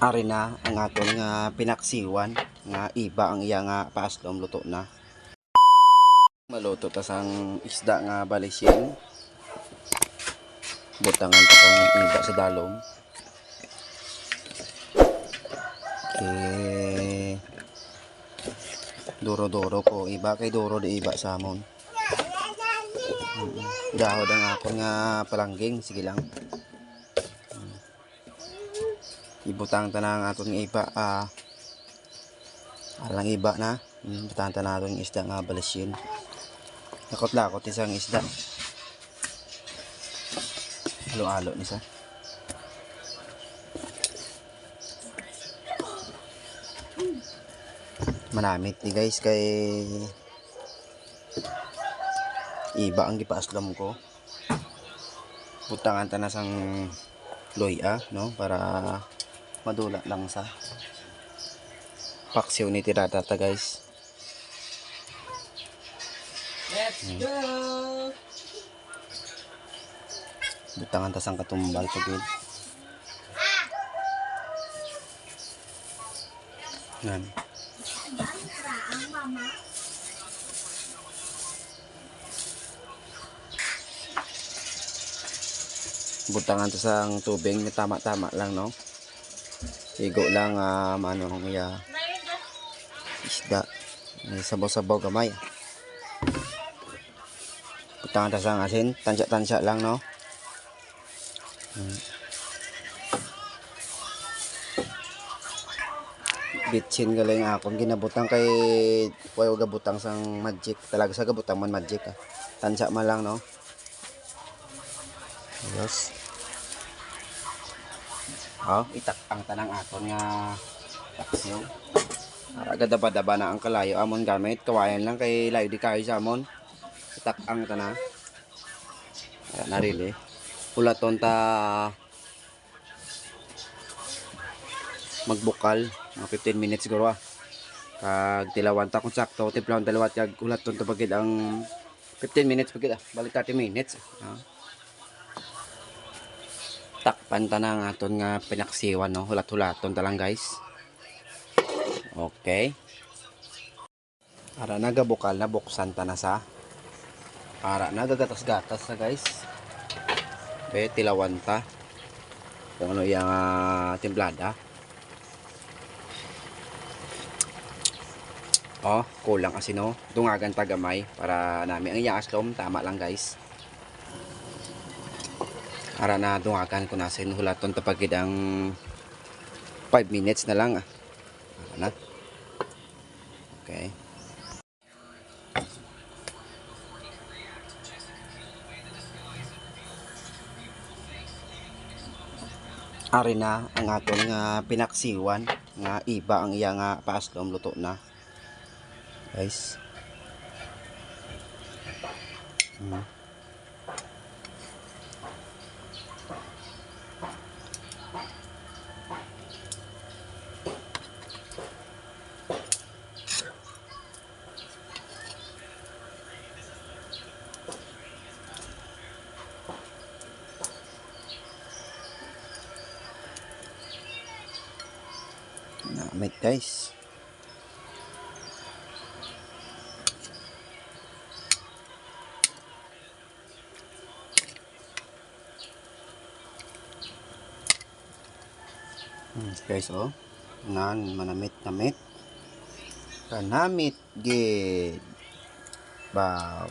Ari na ang aton nga pinaksiwan nga iba ang iya nga paaslom luto na. Maluto ta sang isda nga balisin. Butangan ta kang iba sa dalom. Duro-duro ko iba kay duro di iba samon. Dahod ang akon nga palangging, sige lang. Ibutang ta na ang aton nga iba alang iba na. Butang ta na aton isda nga balisin. Lakot-lakot isang isda. Halo-halo ni sa. Manamit ni guys kay iba ang gipaaslom ko. Butangan ta na sang loya no para madula lang sa paksiw ni tirata ta guys. Let's go. Butangan ta sang katumbal pagid. Yan. Butangan to sang tubig na tama-tama lang no. Igo lang ano ang iya isda. Sabaw-sabaw gamay. Butangan to sang asin, tansya-tansya lang no. Bitchin galing akong ginabutang kay wayo gabutang sang magic. Talaga sa gabutang man magic Tansya man lang no. Yes. Itakang tanang aton nga taksiw. Agad daba-daba na ang kalayo amon gamit kawayan lang kay layo di kayo sa amon. Itakang tanang. Narili. Ulaton ta magbukal mga 15 minutes siguro kag tilawan ta kung sakto tiplawon dalawat kag ulaton ta pagid ang 15 minutes pagid balik 30 minutes. Takpan ta na ang aton nga pinaksiwan no, hulat-hulaton ta lang guys. Okay. Para nagabukal na buksan ta na sa para nagagatas-gatas na guys. Tilawan ta kung ano yang templada. Kulang kasi no. Dungagan ta gamay para nami ang iyang aslom tama lang guys. Para na dungagan ko na sin hulaton tapagid ang 5 minutes na lang na. Okay. Ari na ang aton nga pinaksiwan nga iba ang iya nga paaslom luto na. Guys. Namit guys. Guys manamit-namit. Kanamit gid. Wow.